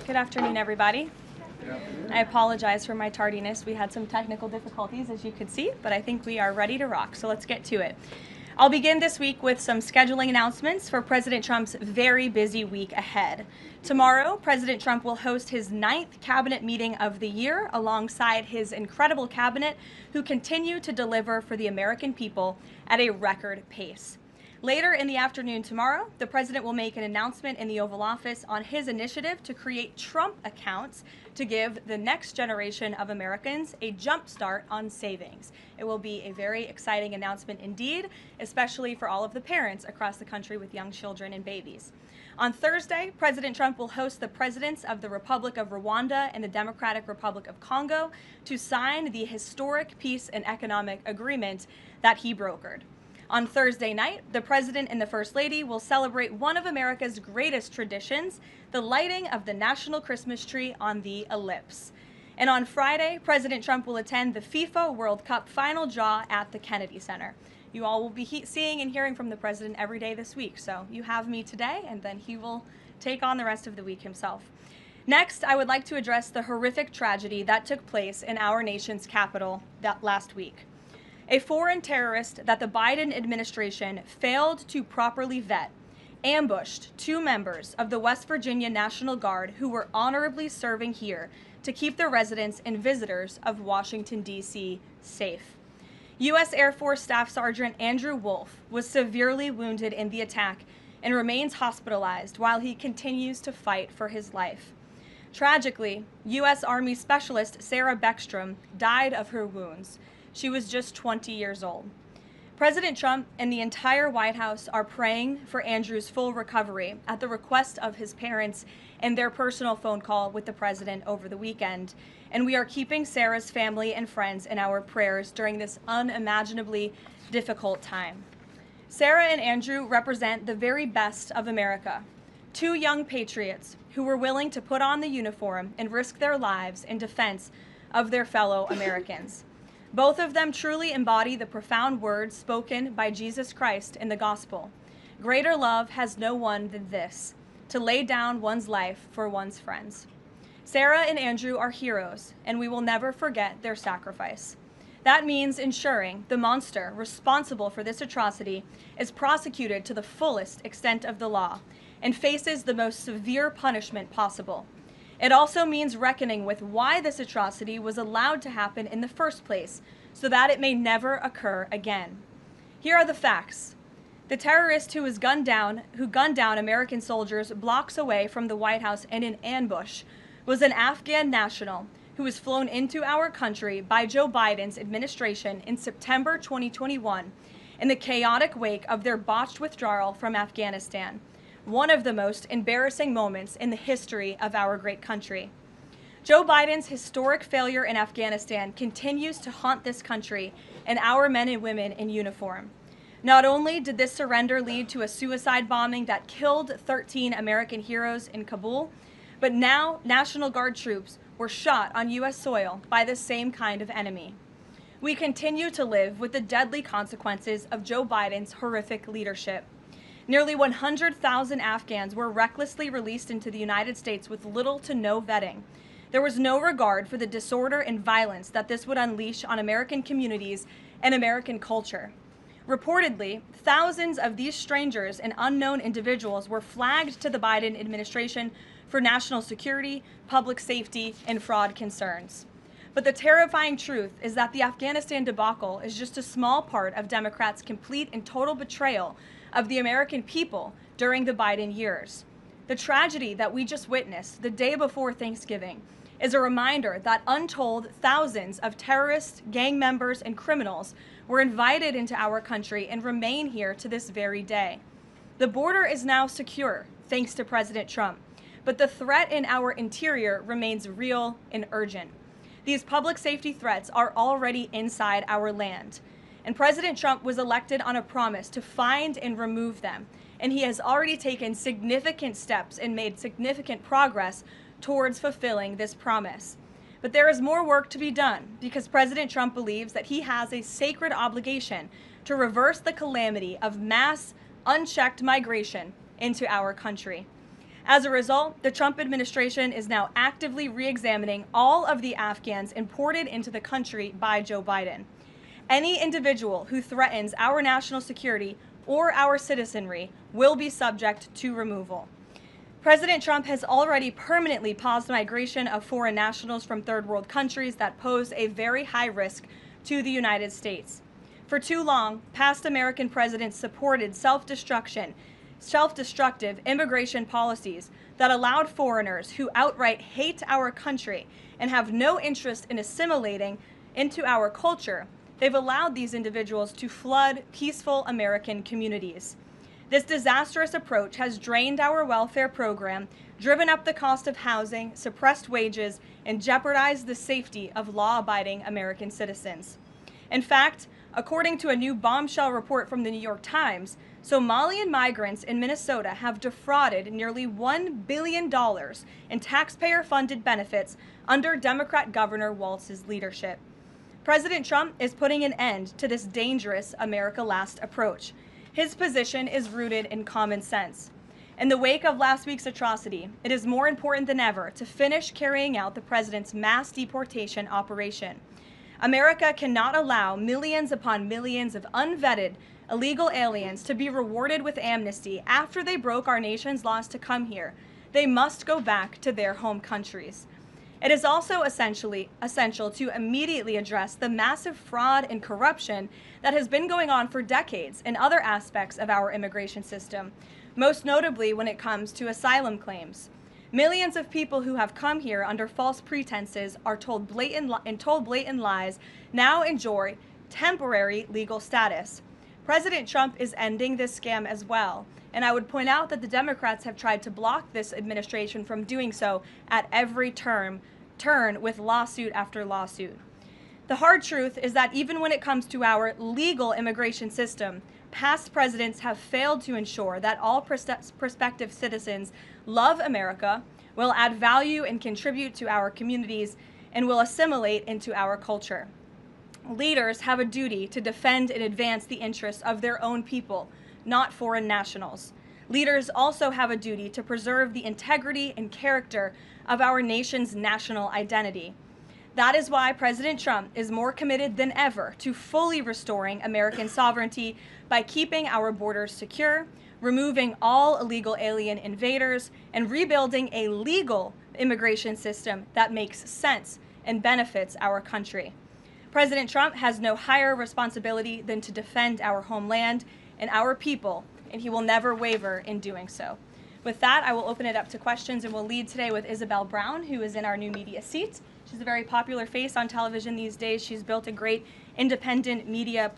Good afternoon, everybody. I apologize for my tardiness. We had some technical difficulties, as you could see, but I think we are ready to rock, so let's get to it. I'll begin this week with some scheduling announcements for President Trump's very busy week ahead. Tomorrow, President Trump will host his 9th cabinet meeting of the year alongside his incredible cabinet, who continue to deliver for the American people at a record pace. Later in the afternoon tomorrow, the president will make an announcement in the Oval Office on his initiative to create Trump accounts to give the next generation of Americans a jump start on savings. It will be a very exciting announcement indeed, especially for all of the parents across the country with young children and babies. On Thursday, President Trump will host the presidents of the Republic of Rwanda and the Democratic Republic of Congo to sign the historic peace and economic agreement that he brokered. On Thursday night, the President and the First Lady will celebrate one of America's greatest traditions, the lighting of the National Christmas Tree on the Ellipse. And on Friday, President Trump will attend the FIFA World Cup final draw at the Kennedy Center. You all will be seeing and hearing from the President every day this week, so you have me today, and then he will take on the rest of the week himself. Next, I would like to address the horrific tragedy that took place in our nation's capital last week. A foreign terrorist that the Biden administration failed to properly vet ambushed 2 members of the West Virginia National Guard who were honorably serving here to keep the residents and visitors of Washington, D.C. safe. U.S. Air Force Staff Sergeant Andrew Wolf was severely wounded in the attack and remains hospitalized while he continues to fight for his life. Tragically, U.S. Army Specialist Sarah Beckstrom died of her wounds. She was just 20 years old. President Trump and the entire White House are praying for Andrew's full recovery at the request of his parents and their personal phone call with the president over the weekend. And we are keeping Sarah's family and friends in our prayers during this unimaginably difficult time. Sarah and Andrew represent the very best of America. 2 young patriots who were willing to put on the uniform and risk their lives in defense of their fellow Americans. Both of them truly embody the profound words spoken by Jesus Christ in the gospel. Greater love has no one than this, to lay down one's life for one's friends. Sarah and Andrew are heroes, and we will never forget their sacrifice. That means ensuring the monster responsible for this atrocity is prosecuted to the fullest extent of the law and faces the most severe punishment possible. It also means reckoning with why this atrocity was allowed to happen in the first place, so that it may never occur again. Here are the facts. The terrorist who gunned down American soldiers blocks away from the White House in an ambush was an Afghan national who was flown into our country by Joe Biden's administration in September 2021 in the chaotic wake of their botched withdrawal from Afghanistan. One of the most embarrassing moments in the history of our great country. Joe Biden's historic failure in Afghanistan continues to haunt this country and our men and women in uniform. Not only did this surrender lead to a suicide bombing that killed 13 American heroes in Kabul, but now National Guard troops were shot on U.S. soil by the same kind of enemy. We continue to live with the deadly consequences of Joe Biden's horrific leadership. Nearly 100,000 Afghans were recklessly released into the United States with little to no vetting. There was no regard for the disorder and violence that this would unleash on American communities and American culture. Reportedly, thousands of these strangers and unknown individuals were flagged to the Biden administration for national security, public safety, and fraud concerns. But the terrifying truth is that the Afghanistan debacle is just a small part of Democrats' complete and total betrayal of the American people during the Biden years. The tragedy that we just witnessed the day before Thanksgiving is a reminder that untold thousands of terrorists, gang members, and criminals were invited into our country and remain here to this very day. The border is now secure, thanks to President Trump, but the threat in our interior remains real and urgent. These public safety threats are already inside our land. And President Trump was elected on a promise to find and remove them. And he has already taken significant steps and made significant progress towards fulfilling this promise. But there is more work to be done because President Trump believes that he has a sacred obligation to reverse the calamity of mass, unchecked migration into our country. As a result, the Trump administration is now actively re-examining all of the Afghans imported into the country by Joe Biden. Any individual who threatens our national security or our citizenry will be subject to removal. President Trump has already permanently paused migration of foreign nationals from third world countries that pose a very high risk to the United States. For too long, past American presidents supported self-destructive immigration policies that allowed foreigners who outright hate our country and have no interest in assimilating into our culture. They've allowed these individuals to flood peaceful American communities. This disastrous approach has drained our welfare program, driven up the cost of housing, suppressed wages, and jeopardized the safety of law-abiding American citizens. In fact, according to a new bombshell report from the New York Times, Somalian migrants in Minnesota have defrauded nearly $1 billion in taxpayer-funded benefits under Democrat Governor Walz's leadership. President Trump is putting an end to this dangerous America Last approach. His position is rooted in common sense. In the wake of last week's atrocity, it is more important than ever to finish carrying out the president's mass deportation operation. America cannot allow millions upon millions of unvetted illegal aliens to be rewarded with amnesty after they broke our nation's laws to come here. They must go back to their home countries. It is also essential to immediately address the massive fraud and corruption that has been going on for decades in other aspects of our immigration system, most notably when it comes to asylum claims. Millions of people who have come here under false pretenses are told blatant lies now enjoy temporary legal status. President Trump is ending this scam as well, and I would point out that the Democrats have tried to block this administration from doing so at every turn with lawsuit after lawsuit. The hard truth is that even when it comes to our legal immigration system, past presidents have failed to ensure that all prospective citizens love America, will add value and contribute to our communities, and will assimilate into our culture. Leaders have a duty to defend and advance the interests of their own people, not foreign nationals. Leaders also have a duty to preserve the integrity and character of our nation's national identity. That is why President Trump is more committed than ever to fully restoring American sovereignty by keeping our borders secure, removing all illegal alien invaders, and rebuilding a legal immigration system that makes sense and benefits our country. President Trump has no higher responsibility than to defend our homeland and our people, and he will never waver in doing so. With that, I will open it up to questions, and we'll lead today with Isabel Brown, who is in our new media seat. She's a very popular face on television these days. She's built a great independent media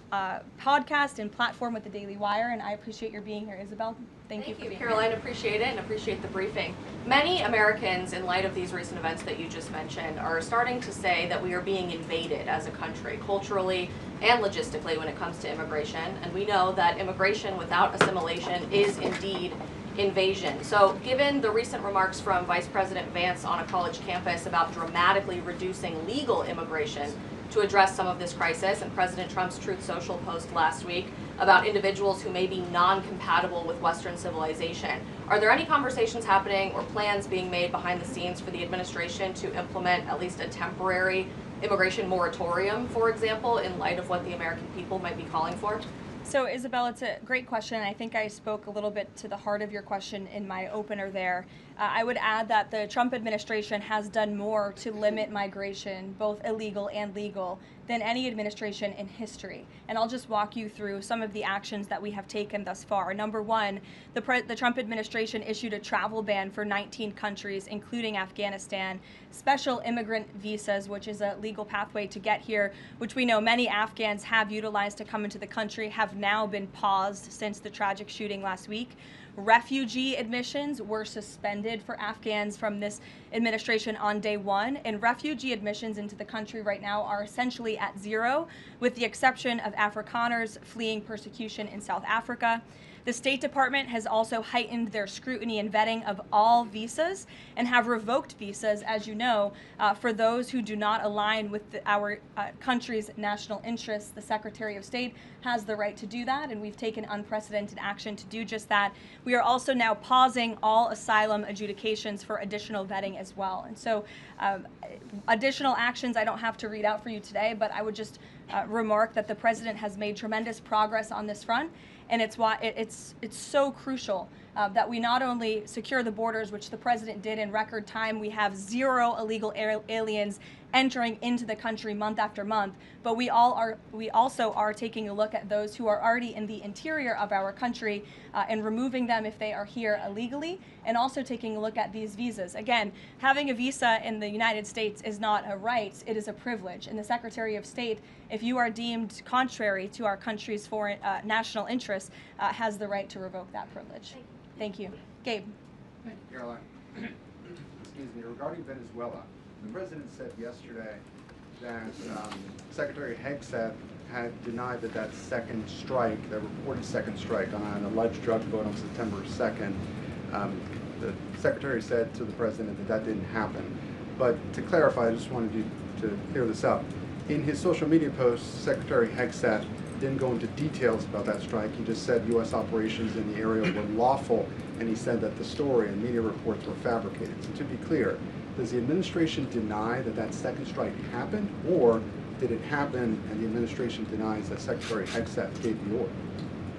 podcast and platform with the Daily Wire, and I appreciate your being here, Isabel. Thank you for being here. Karoline, appreciate it and appreciate the briefing. Many Americans, in light of these recent events that you just mentioned, are starting to say that we are being invaded as a country, culturally and logistically when it comes to immigration. And we know that immigration without assimilation is indeed invasion. So given the recent remarks from Vice President Vance on a college campus about dramatically reducing legal immigration to address some of this crisis, and President Trump's Truth Social post last week about individuals who may be non-compatible with Western civilization, are there any conversations happening or plans being made behind the scenes for the administration to implement at least a temporary immigration moratorium, for example, in light of what the American people might be calling for? So, Isabel, it's a great question. I think I spoke a little bit to the heart of your question in my opener there. I would add that the Trump administration has done more to limit migration, both illegal and legal, than any administration in history. And I'll just walk you through some of the actions that we have taken thus far. Number one, the Trump administration issued a travel ban for 19 countries, including Afghanistan, special immigrant visas, which is a legal pathway to get here, which we know many Afghans have utilized to come into the country, have now been paused since the tragic shooting last week. Refugee admissions were suspended for Afghans from this administration on day one, and refugee admissions into the country right now are essentially at zero, with the exception of Afrikaners fleeing persecution in South Africa. The State Department has also heightened their scrutiny and vetting of all visas and have revoked visas, as you know, for those who do not align with our country's national interests. The Secretary of State has the right to do that, and we've taken unprecedented action to do just that. We are also now pausing all asylum adjudications for additional vetting as well. And so additional actions I don't have to read out for you today, but I would just remark that the president has made tremendous progress on this front, and it's why it's so crucial that we not only secure the borders, which the president did in record time. We have 0 illegal aliens entering into the country month after month, but we also are taking a look at those who are already in the interior of our country and removing them if they are here illegally, and also taking a look at these visas. Again, having a visa in the United States is not a right, it is a privilege. And the Secretary of State, if you are deemed contrary to our country's foreign national interests, has the right to revoke that privilege. Thank you. Gabe. Thank you, Caroline. Excuse me. Regarding Venezuela, the president said yesterday that Secretary Hegseth had denied that second strike, the reported second strike on an alleged drug vote on September 2nd, the secretary said to the president that didn't happen. But to clarify, I just wanted you to clear this up. In his social media post, Secretary Hegseth didn't go into details about that strike. He just said U.S. operations in the area were lawful, and he said that the story and media reports were fabricated. So to be clear, does the administration deny that second strike happened, or did it happen and the administration denies that Secretary Hegseth gave the order?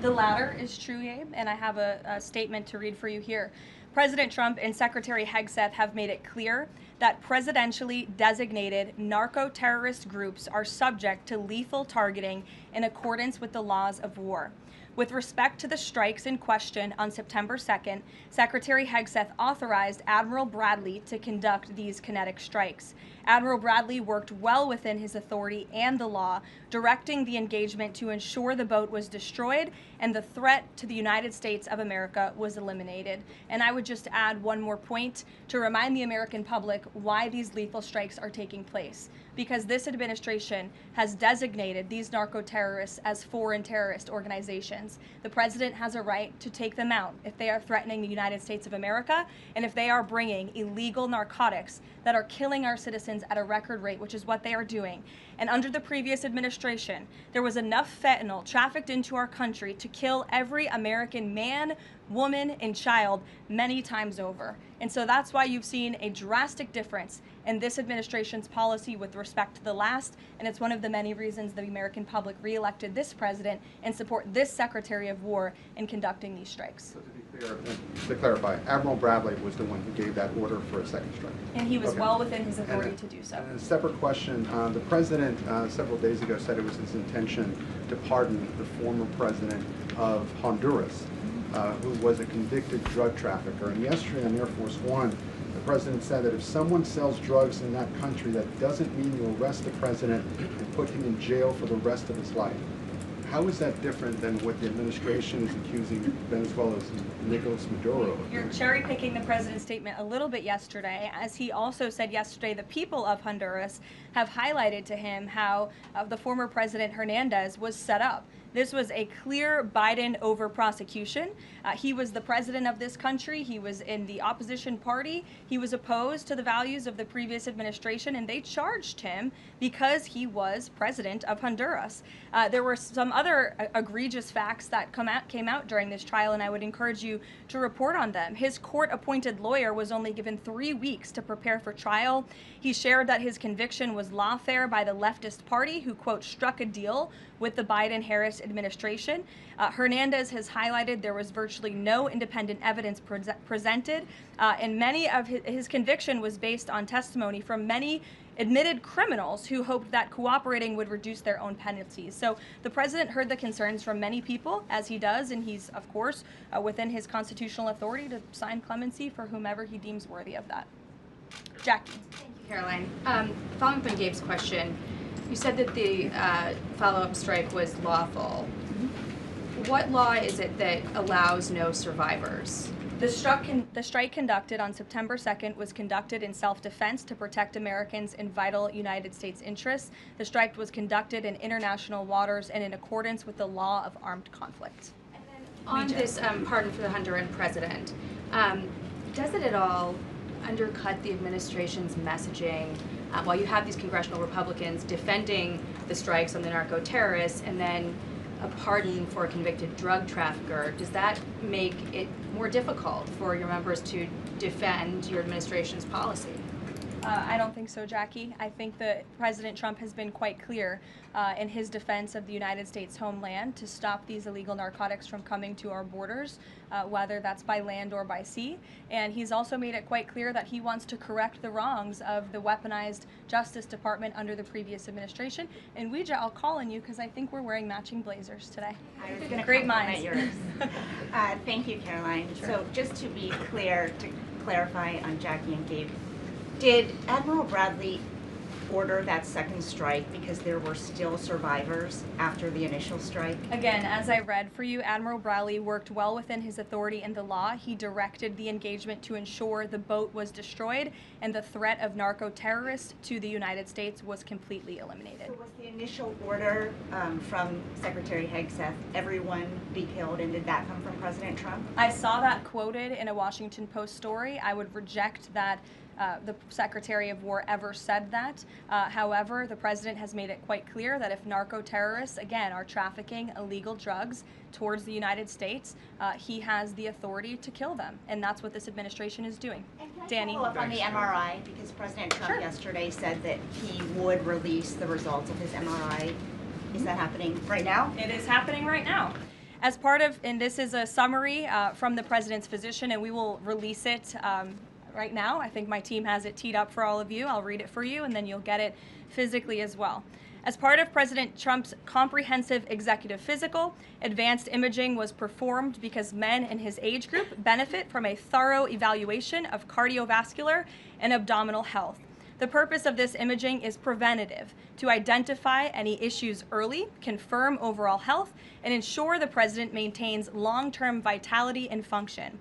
The latter is true, Gabe, and I have a statement to read for you here. President Trump and Secretary Hegseth have made it clear that presidentially designated narco-terrorist groups are subject to lethal targeting in accordance with the laws of war. With respect to the strikes in question on September 2nd, Secretary Hegseth authorized Admiral Bradley to conduct these kinetic strikes. Admiral Bradley worked well within his authority and the law, directing the engagement to ensure the boat was destroyed and the threat to the United States of America was eliminated. And I would just add one more point to remind the American public why these lethal strikes are taking place. Because this administration has designated these narco-terrorists as foreign terrorist organizations. The president has a right to take them out if they are threatening the United States of America and if they are bringing illegal narcotics that are killing our citizens at a record rate, which is what they are doing. And under the previous administration, there was enough fentanyl trafficked into our country to kill every American man, woman, and child many times over. And so that's why you've seen a drastic difference in this administration's policy with respect to the last, and it's one of the many reasons the American public reelected this president and support this Secretary of War in conducting these strikes. So to be clear, to clarify, Admiral Bradley was the one who gave that order for a second strike. And he was well within his authority to do so. And a separate question, the president several days ago said it was his intention to pardon the former president of Honduras, who was a convicted drug trafficker. And yesterday on Air Force One, the president said that if someone sells drugs in that country, that doesn't mean you arrest the president and put him in jail for the rest of his life. How is that different than what the administration is accusing Venezuela's Nicolas Maduro of? You're cherry picking the president's statement a little bit yesterday, as he also said yesterday the people of Honduras have highlighted to him how the former president Hernandez was set up. This was a clear Biden over prosecution. He was the president of this country. He was in the opposition party. He was opposed to the values of the previous administration, and they charged him because he was president of Honduras. There were some other egregious facts that came out during this trial, and I would encourage you to report on them. His court-appointed lawyer was only given 3 weeks to prepare for trial. He shared that his conviction was lawfare by the leftist party, who, quote, struck a deal with the Biden-Harris administration. Hernandez has highlighted there was virtually no independent evidence presented, and many of his conviction was based on testimony from many admitted criminals who hoped that cooperating would reduce their own penalties. So the president heard the concerns from many people, as he does, and he's, of course, within his constitutional authority to sign clemency for whomever he deems worthy of that. Jackie. Thank you, Caroline. Following up on Gabe's question, you said that the follow-up strike was lawful. What law is it that allows no survivors? The strike conducted on September 2nd was conducted in self-defense to protect Americans in vital United States interests. The strike was conducted in international waters and in accordance with the law of armed conflict. And then On this pardon for the Honduran president, does it at all undercut the administration's messaging while you have these congressional Republicans defending the strikes on the narco-terrorists and then a pardon for a convicted drug trafficker? Does that make it more difficult for your members to defend your administration's policy? I don't think so, Jackie. I think that President Trump has been quite clear in his defense of the United States homeland to stop these illegal narcotics from coming to our borders, whether that's by land or by sea. And he's also made it quite clear that he wants to correct the wrongs of the weaponized Justice Department under the previous administration. And Ouija, I'll call on you because I think we're wearing matching blazers today. I was going to Great compliment minds. yours. Thank you, Caroline. Sure. So just to be clear, to clarify on Jackie and Gabe, did Admiral Bradley order that second strike because there were still survivors after the initial strike? Again, as I read for you, Admiral Bradley worked well within his authority in the law. He directed the engagement to ensure the boat was destroyed and the threat of narco-terrorists to the United States was completely eliminated. So was the initial order from Secretary Hegseth, everyone be killed, and did that come from President Trump? I saw that quoted in a Washington Post story. I would reject that the Secretary of War ever said that. However, the President has made it quite clear that if narco-terrorists, again, are trafficking illegal drugs towards the United States, he has the authority to kill them. And that's what this administration is doing. And can I Danny? follow up on the MRI? Because President Trump Sure. yesterday said that he would release the results of his MRI. Is that happening right now? It is happening right now. As part of, and this is a summary from the President's physician, and we will release it right now. I think my team has it teed up for all of you. I'll read it for you, and then you'll get it physically as well. As part of President Trump's comprehensive executive physical, advanced imaging was performed because men in his age group benefit from a thorough evaluation of cardiovascular and abdominal health. The purpose of this imaging is preventative, to identify any issues early, confirm overall health, and ensure the president maintains long-term vitality and function.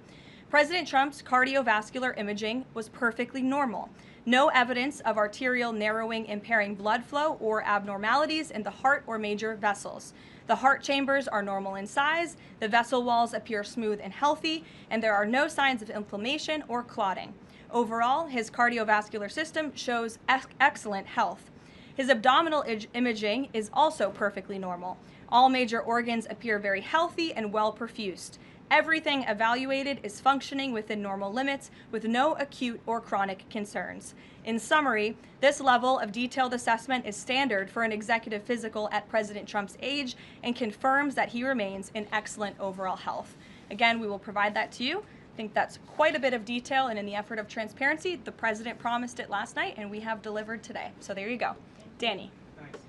President Trump's cardiovascular imaging was perfectly normal. No evidence of arterial narrowing impairing blood flow or abnormalities in the heart or major vessels. The heart chambers are normal in size, the vessel walls appear smooth and healthy, and there are no signs of inflammation or clotting. Overall, his cardiovascular system shows excellent health. His abdominal imaging is also perfectly normal. All major organs appear very healthy and well perfused. Everything evaluated is functioning within normal limits with no acute or chronic concerns. In summary, this level of detailed assessment is standard for an executive physical at President Trump's age and confirms that he remains in excellent overall health. Again, we will provide that to you. I think that's quite a bit of detail, and in the effort of transparency, the President promised it last night, and we have delivered today. So there you go. Danny. Thanks,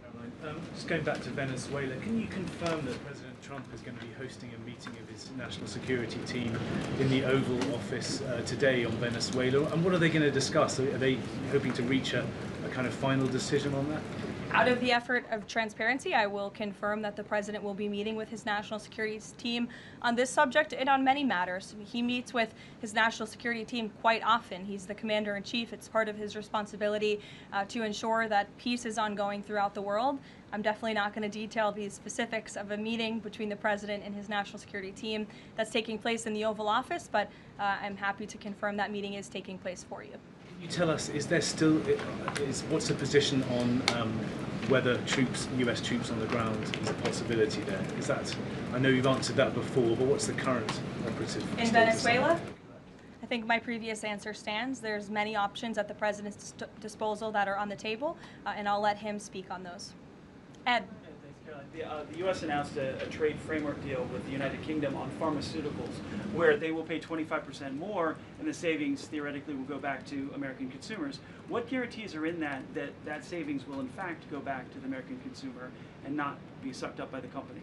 Caroline. Just going back to Venezuela, can you confirm that President Trump is going to be hosting a meeting of his national security team in the Oval Office today on Venezuela? And what are they going to discuss? Are they hoping to reach a kind of final decision on that? Out of the effort of transparency, I will confirm that the President will be meeting with his national security team on this subject and on many matters. He meets with his national security team quite often. He's the commander-in-chief. It's part of his responsibility to ensure that peace is ongoing throughout the world. I'm definitely not going to detail the specifics of a meeting between the President and his national security team that's taking place in the Oval Office, but I'm happy to confirm that meeting is taking place for you. Can you tell us, what's the position on whether US troops on the ground is a possibility there? Is that, I know you've answered that before, but what's the current operative In status? Venezuela? I think my previous answer stands. There's many options at the President's disposal that are on the table, and I'll let him speak on those. Ed. Thanks, Caroline. The U.S. announced a trade framework deal with the United Kingdom on pharmaceuticals, where they will pay 25% more, and the savings theoretically will go back to American consumers. What guarantees are in that savings will in fact go back to the American consumer and not be sucked up by the company?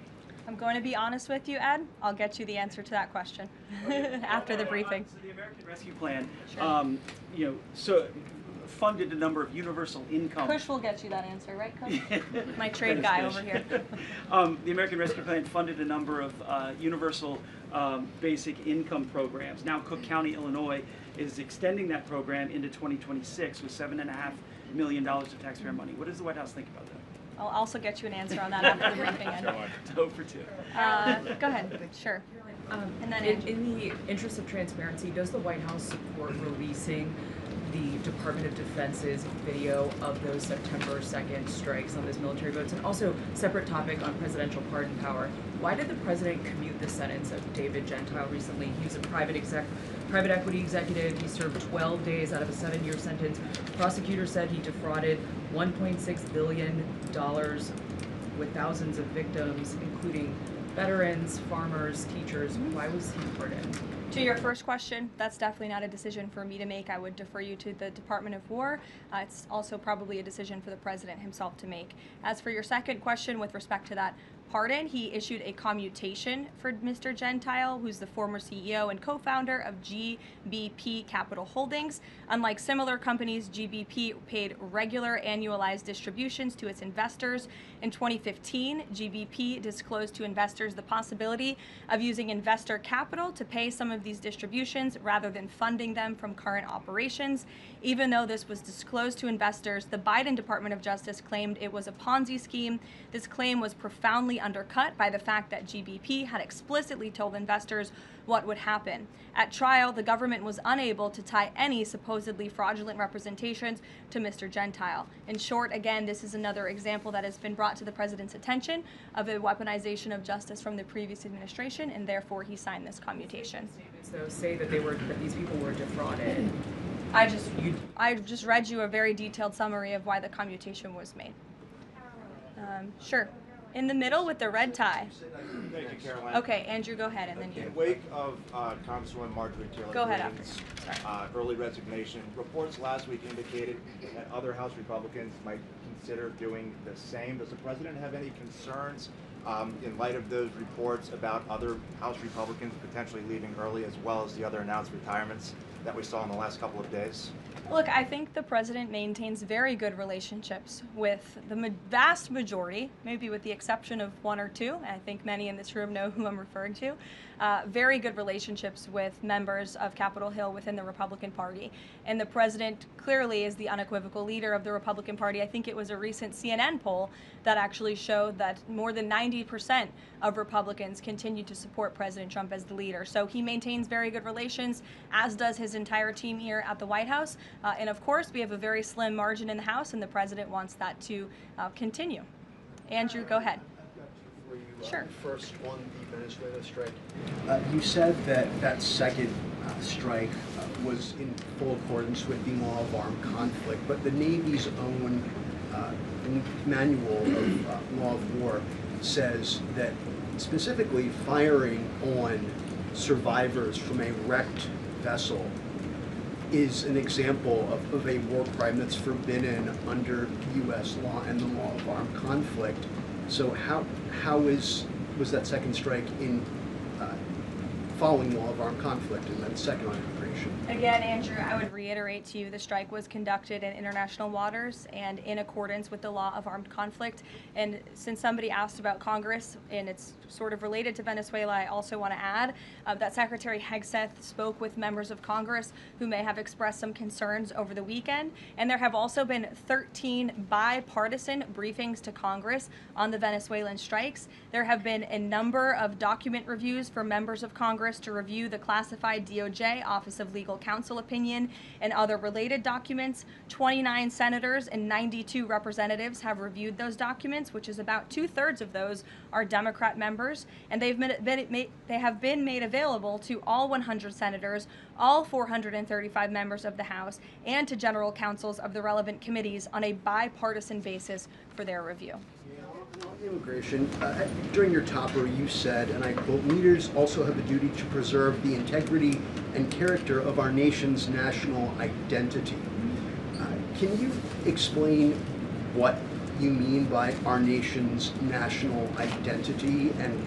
I'm going to be honest with you, Ed. I'll get you the answer to that question after the briefing. So the American Rescue Plan, Sure. funded a number of universal income. Kush will get you that answer, right, Kush? My trade guy over here. The American Rescue Plan funded a number of universal basic income programs. Now Cook County, Illinois is extending that program into 2026 with $7.5 million of taxpayer money. What does the White House think about that? I'll also get you an answer on that after the briefing. Ed. 0 for 2. Go ahead. Sure. And then in the interest of transparency, does the White House support releasing the Department of Defense's video of those September 2nd strikes on those military votes? And also, separate topic on presidential pardon power. Why did the president commute the sentence of David Gentile recently? He was a private equity executive. He served 12 days out of a 7-year sentence. Prosecutors said he defrauded $1.6 billion with thousands of victims, including veterans, farmers, teachers. Why was he pardoned? To your first question, that's definitely not a decision for me to make. I would defer you to the Department of War. It's also probably a decision for the president himself to make. As for your second question with respect to that pardon, he issued a commutation for Mr. Gentile, who's the former CEO and co-founder of GBP Capital Holdings. Unlike similar companies, GBP paid regular annualized distributions to its investors. In 2015, GBP disclosed to investors the possibility of using investor capital to pay some of these distributions rather than funding them from current operations. Even though this was disclosed to investors, the Biden Department of Justice claimed it was a Ponzi scheme. This claim was profoundly undercut by the fact that GBP had explicitly told investors what would happen. At trial, the government was unable to tie any supposedly fraudulent representations to Mr. Gentile. In short, again, this is another example that has been brought to the president's attention of a weaponization of justice from the previous administration, and therefore he signed this commutation. Statements, though, say that these people were defrauded. I just read you a very detailed summary of why the commutation was made. Sure. In the middle with the red tie. Thank you, Caroline. Okay, Andrew, go ahead, and then you. In wake of Congresswoman Marjorie Taylor Go ahead Greene's early resignation, reports last week indicated that other House Republicans might consider doing the same. Does the president have any concerns in light of those reports about other House Republicans potentially leaving early, as well as the other announced retirements that we saw in the last couple of days? Look, I think the president maintains very good relationships with the vast majority, maybe with the exception of one or two. I think many in this room know who I'm referring to. Very good relationships with members of Capitol Hill within the Republican Party. And the president clearly is the unequivocal leader of the Republican Party. I think it was a recent CNN poll that actually showed that more than 90% of Republicans continue to support President Trump as the leader. So he maintains very good relations, as does his entire team here at the White House. And of course, we have a very slim margin in the House, and the president wants that to continue. Andrew, go ahead. I've got two for you. Sure. First, on the Venezuela strike. You said that second strike was in full accordance with the law of armed conflict, but the Navy's own manual of law of war says that specifically firing on survivors from a wrecked vessel is an example of a war crime that's forbidden under U.S. law and the law of armed conflict. So how was that second strike in following law of armed conflict, and then second on immigration? Again, Andrew, I would reiterate to you the strike was conducted in international waters and in accordance with the law of armed conflict. And since somebody asked about Congress, and it's sort of related to Venezuela, I also want to add that Secretary Hegseth spoke with members of Congress who may have expressed some concerns over the weekend. And there have also been 13 bipartisan briefings to Congress on the Venezuelan strikes. There have been a number of document reviews for members of Congress to review the classified DOJ Office of Legal Counsel opinion and other related documents. 29 senators and 92 representatives have reviewed those documents, which is about 2/3 of those are Democrat members, and they have been made available to all 100 senators, all 435 members of the House, and to general counsels of the relevant committees on a bipartisan basis for their review. On immigration, during your topper you said, and I quote, "Leaders also have a duty to preserve the integrity and character of our nation's national identity." Can you explain what you mean by our nation's national identity and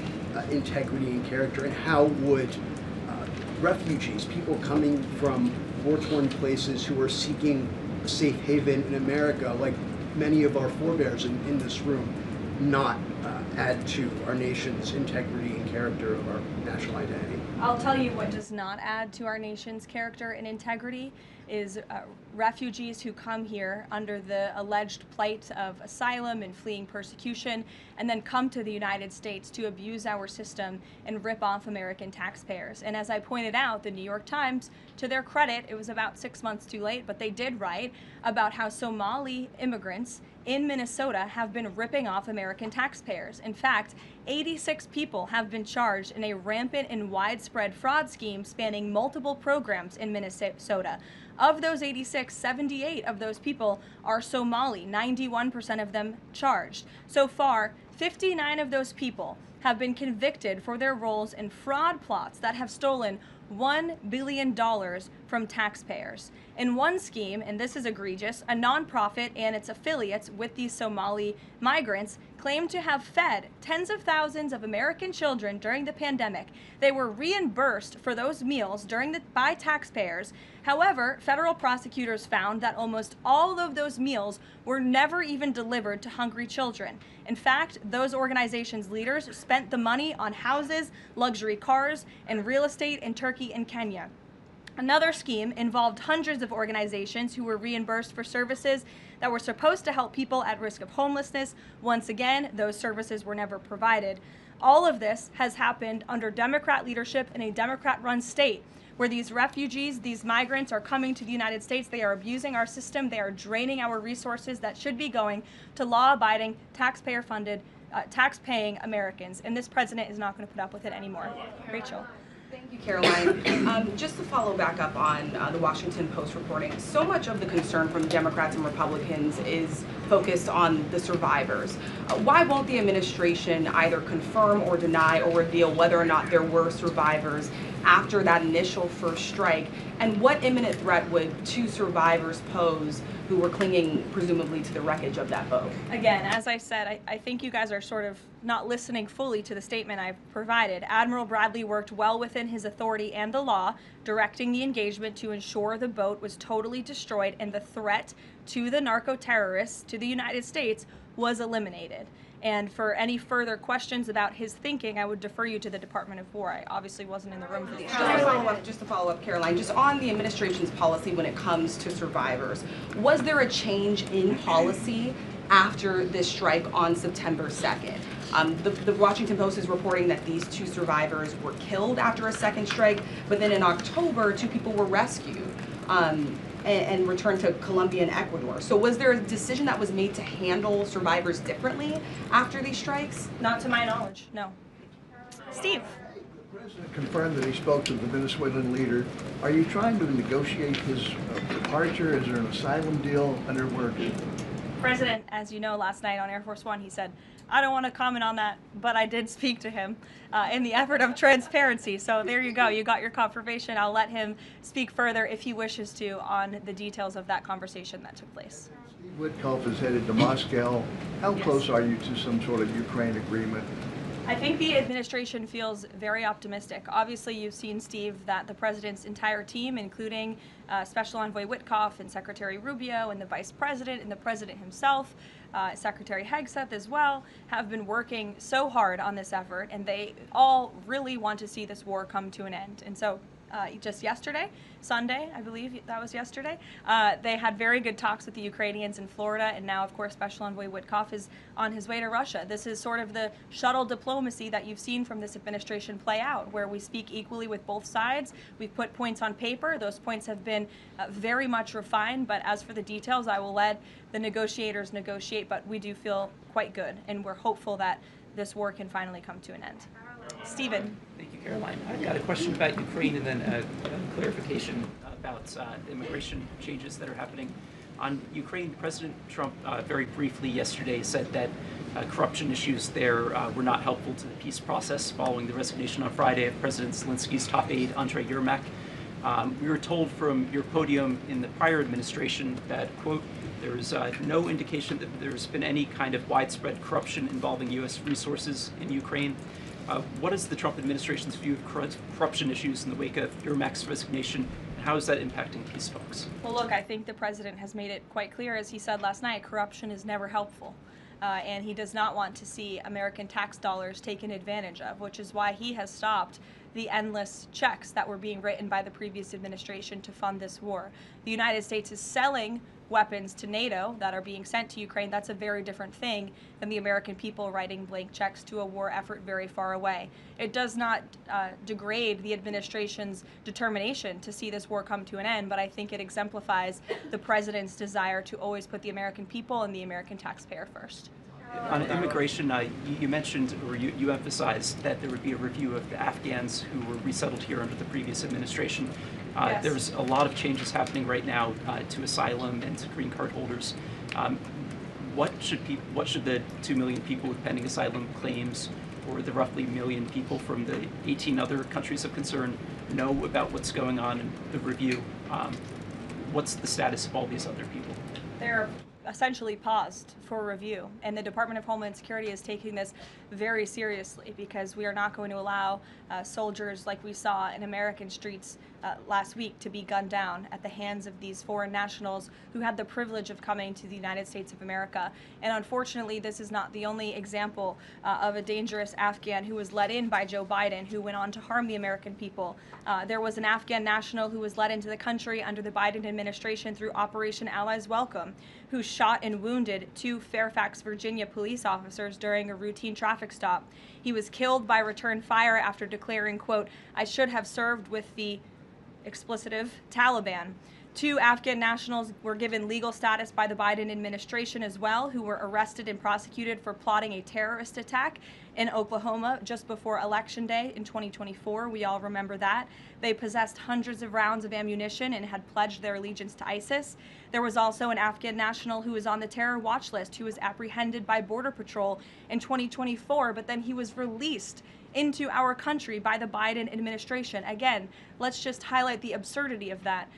integrity and character, and how would refugees, people coming from war-torn places who are seeking a safe haven in America, like many of our forebears in this room, not add to our nation's integrity and character of our national identity? I'll tell you what does not add to our nation's character and integrity. is refugees who come here under the alleged plight of asylum and fleeing persecution, and then come to the United States to abuse our system and rip off American taxpayers. And as I pointed out, the New York Times, to their credit, it was about 6 months too late, but they did write about how Somali immigrants in Minnesota have been ripping off American taxpayers. In fact, 86 people have been charged in a rampant and widespread fraud scheme spanning multiple programs in Minnesota. Of those 86, 78 of those people are Somali, 91% of them charged. So far, 59 of those people have been convicted for their roles in fraud plots that have stolen $1 billion from taxpayers. In one scheme, and this is egregious, a nonprofit and its affiliates with these Somali migrants claimed to have fed tens of thousands of American children during the pandemic. They were reimbursed for those meals by taxpayers. However, federal prosecutors found that almost all of those meals were never even delivered to hungry children. In fact, those organizations' leaders spent the money on houses, luxury cars, and real estate in Turkey and Kenya. Another scheme involved hundreds of organizations who were reimbursed for services that were supposed to help people at risk of homelessness. Once again, those services were never provided. All of this has happened under Democrat leadership in a Democrat-run state, where these refugees, these migrants are coming to the United States. They are abusing our system. They are draining our resources that should be going to law-abiding, taxpayer-funded, tax-paying Americans. And this president is not going to put up with it anymore. Rachel. Thank you, Caroline. Just to follow back up on the Washington Post reporting, so much of the concern from Democrats and Republicans is focused on the survivors. Why won't the administration either confirm or deny or reveal whether or not there were survivors after that initial first strike? And what imminent threat would two survivors pose who were clinging presumably to the wreckage of that boat? Again, as I said, I think you guys are sort of not listening fully to the statement I've provided. Admiral Bradley worked well within his authority and the law, directing the engagement to ensure the boat was totally destroyed and the threat to the narco-terrorists, to the United States, was eliminated. And for any further questions about his thinking, I would defer you to the Department of War. I obviously wasn't in the room for these. Just to follow up, Caroline, just on the administration's policy when it comes to survivors, was there a change in policy after this strike on September 2nd? The Washington Post is reporting that these two survivors were killed after a second strike, but then in October, two people were rescued and returned to Colombia and Ecuador. So was there a decision that was made to handle survivors differently after these strikes? Not to my knowledge, no. Steve. The president confirmed that he spoke to the Venezuelan leader. Are you trying to negotiate his departure? Is there an asylum deal under work? President, as you know, last night on Air Force One, he said, I don't want to comment on that, but I did speak to him in the effort of transparency. So there you go. You got your confirmation. I'll let him speak further if he wishes to on the details of that conversation that took place. Steve Witkoff is headed to Moscow. How close are you to some sort of Ukraine agreement? I think the administration feels very optimistic. Obviously, you've seen, Steve, that the president's entire team, including Special Envoy Witkoff and Secretary Rubio and the Vice President and the President himself, Secretary Hegseth as well, have been working so hard on this effort, and they all really want to see this war come to an end. And so just yesterday, Sunday, I believe that was yesterday, they had very good talks with the Ukrainians in Florida, and now, of course, Special Envoy Witkoff is on his way to Russia. This is sort of the shuttle diplomacy that you've seen from this administration play out, where we speak equally with both sides. We've put points on paper. Those points have been very much refined, but as for the details, I will let the negotiators negotiate, but we do feel quite good, and we're hopeful that this war can finally come to an end. Stephen. Thank you, Caroline. I've got a question about Ukraine and then a clarification about immigration changes that are happening. On Ukraine, President Trump very briefly yesterday said that corruption issues there were not helpful to the peace process following the resignation on Friday of President Zelensky's top aide, Andriy Yermak. We were told from your podium in the prior administration that, quote, there is no indication that there's been any kind of widespread corruption involving U.S. resources in Ukraine. What is the Trump administration's view of corruption issues in the wake of Yermak's resignation, and how is that impacting peace talks? Well, look, I think the president has made it quite clear, as he said last night, corruption is never helpful. and he does not want to see American tax dollars taken advantage of, which is why he has stopped the endless checks that were being written by the previous administration to fund this war. The United States is selling weapons to NATO that are being sent to Ukraine. That's a very different thing than the American people writing blank checks to a war effort very far away. It does not degrade the administration's determination to see this war come to an end, but I think it exemplifies the president's desire to always put the American people and the American taxpayer first. On immigration, you mentioned, or you emphasized that there would be a review of the Afghans who were resettled here under the previous administration. Yes. There's a lot of changes happening right now to asylum and to green card holders. What should the 2 million people with pending asylum claims, or the roughly 1 million people from the 18 other countries of concern, know about what's going on in the review? What's the status of all these other people? They're essentially paused for review, and the Department of Homeland Security is taking this very seriously, because we are not going to allow soldiers like we saw in American streets last week to be gunned down at the hands of these foreign nationals who had the privilege of coming to the United States of America. And unfortunately, this is not the only example of a dangerous Afghan who was let in by Joe Biden, who went on to harm the American people. There was an Afghan national who was let into the country under the Biden administration through Operation Allies Welcome, who shot and wounded 2 Fairfax, Virginia police officers during a routine traffic stop. He was killed by return fire after declaring, quote, "I should have served with the explicitive Taliban." 2 Afghan nationals were given legal status by the Biden administration as well, who were arrested and prosecuted for plotting a terrorist attack in Oklahoma just before Election Day in 2024. We all remember that. They possessed hundreds of rounds of ammunition and had pledged their allegiance to ISIS. There was also an Afghan national who was on the terror watch list who was apprehended by Border Patrol in 2024, but then he was released into our country by the Biden administration. Again, let's just highlight the absurdity of that.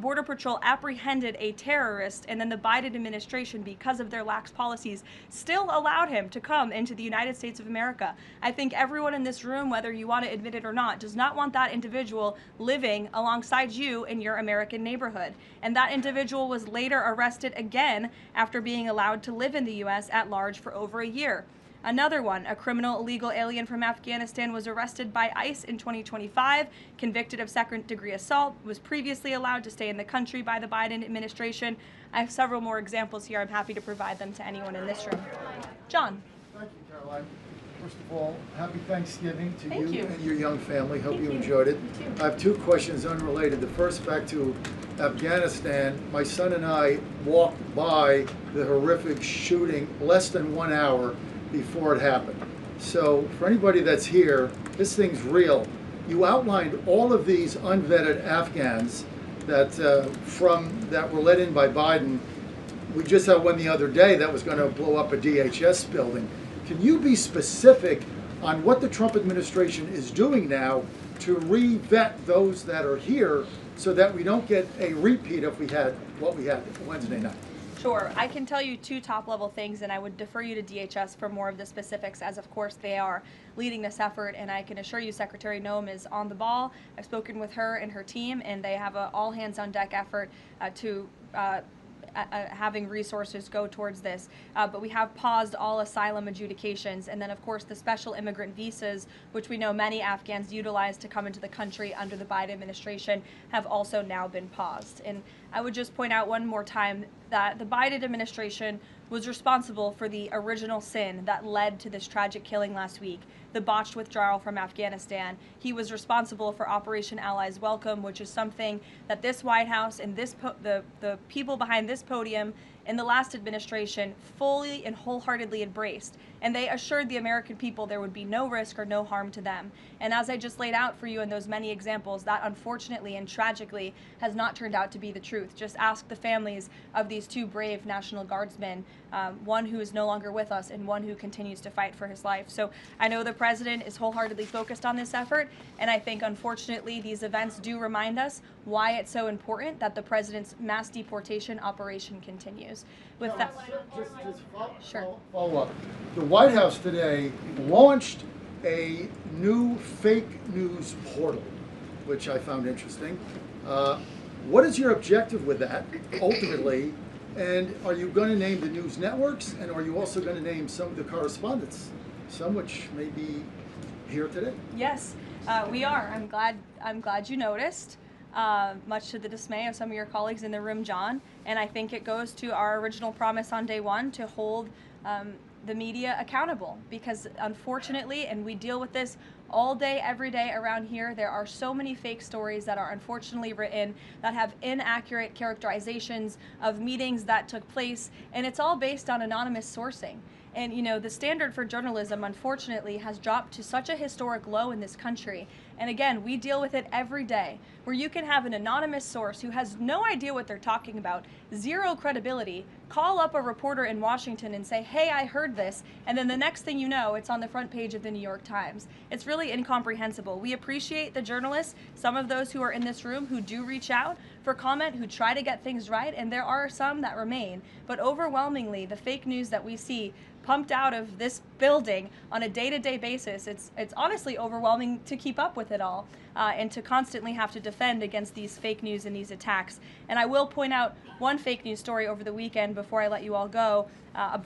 Border Patrol apprehended a terrorist, and then the Biden administration, because of their lax policies, still allowed him to come into the United States of America. I think everyone in this room, whether you want to admit it or not, does not want that individual living alongside you in your American neighborhood. And that individual was later arrested again after being allowed to live in the U.S. at large for over a year. Another one, a criminal illegal alien from Afghanistan, was arrested by ICE in 2025, convicted of second-degree assault, was previously allowed to stay in the country by the Biden administration. I have several more examples here. I'm happy to provide them to anyone in this room. John. Thank you, Caroline. First of all, happy Thanksgiving to Thank you and your young family. Hope you enjoyed it. I have 2 questions unrelated. The first, back to Afghanistan. My son and I walked by the horrific shooting less than 1 hour before it happened. So for anybody that's here, this thing's real. You outlined all of these unvetted Afghans that that were let in by Biden. We just had one the other day that was going to blow up a DHS building. Can you be specific on what the Trump administration is doing now to re-vet those that are here so that we don't get a repeat of what we had Wednesday night? Sure. I can tell you 2 top-level things, and I would defer you to DHS for more of the specifics, as of course they are leading this effort, and I can assure you Secretary Noem is on the ball. I've spoken with her and her team, and they have an all-hands-on-deck effort to having resources go towards this. But we have paused all asylum adjudications, and then of course the special immigrant visas, which we know many Afghans utilize to come into the country under the Biden administration, have also now been paused. And I would just point out one more time that the Biden administration was responsible for the original sin that led to this tragic killing last week, the botched withdrawal from Afghanistan. He was responsible for Operation Allies Welcome, which is something that this White House and the people behind this podium in the last administration fully and wholeheartedly embraced. And they assured the American people there would be no risk or no harm to them. And as I just laid out for you in those many examples, that unfortunately and tragically has not turned out to be the truth. Just ask the families of these 2 brave National Guardsmen, one who is no longer with us and one who continues to fight for his life. So I know the president is wholeheartedly focused on this effort, and I think unfortunately these events do remind us why it's so important that the president's mass deportation operation continues. With that, Just follow up. The White House today launched a new fake news portal, which I found interesting. What is your objective with that, ultimately? And are you going to name the news networks, and are you also going to name some of the correspondents, some which may be here today? Yes, we are. I'm glad you noticed. Much to the dismay of some of your colleagues in the room, John. And I think it goes to our original promise on day one to hold the media accountable, because unfortunately, and we deal with this all day, every day around here, there are so many fake stories that are unfortunately written that have inaccurate characterizations of meetings that took place, and it's all based on anonymous sourcing. And you know, the standard for journalism, unfortunately, has dropped to such a historic low in this country. And again, we deal with it every day, where you can have an anonymous source who has no idea what they're talking about, zero credibility, call up a reporter in Washington and say, hey, I heard this, and then the next thing you know, it's on the front page of the New York Times. It's really incomprehensible. We appreciate the journalists, some of those who are in this room who do reach out for comment, who try to get things right, and there are some that remain. But overwhelmingly, the fake news that we see pumped out of this building on a day-to-day basis, it's honestly overwhelming to keep up with it all, and to constantly have to defend against these fake news and these attacks. And I will point out one fake news story over the weekend before I let you all go,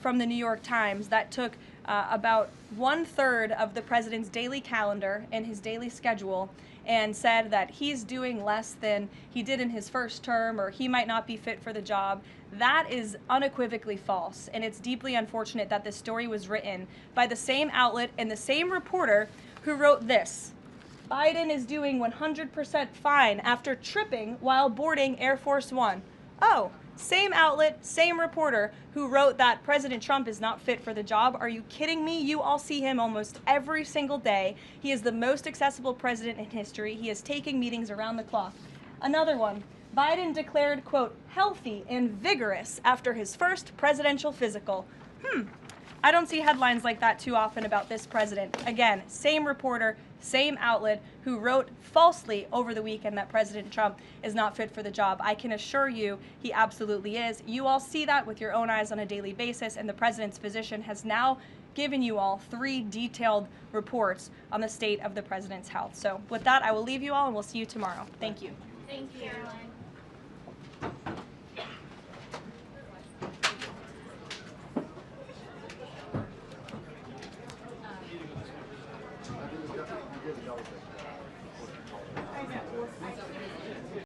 from the New York Times that took about 1/3 of the president's daily calendar and his daily schedule and said that he's doing less than he did in his first term, or he might not be fit for the job. That is unequivocally false, and it's deeply unfortunate that this story was written by the same outlet and the same reporter who wrote this: Biden is doing 100% fine after tripping while boarding Air Force One. Oh, same outlet, same reporter who wrote that President Trump is not fit for the job. Are you kidding me? You all see him almost every single day. He is the most accessible president in history. He is taking meetings around the clock. Another one. Biden declared, quote, healthy and vigorous after his first presidential physical. I don't see headlines like that too often about this president. Again, same reporter, same outlet who wrote falsely over the weekend that President Trump is not fit for the job. I can assure you he absolutely is. You all see that with your own eyes on a daily basis, and the president's physician has now given you all 3 detailed reports on the state of the president's health. So with that, I will leave you all, and we'll see you tomorrow. Thank you. Thank you, Karoline. I think it's got to be double check.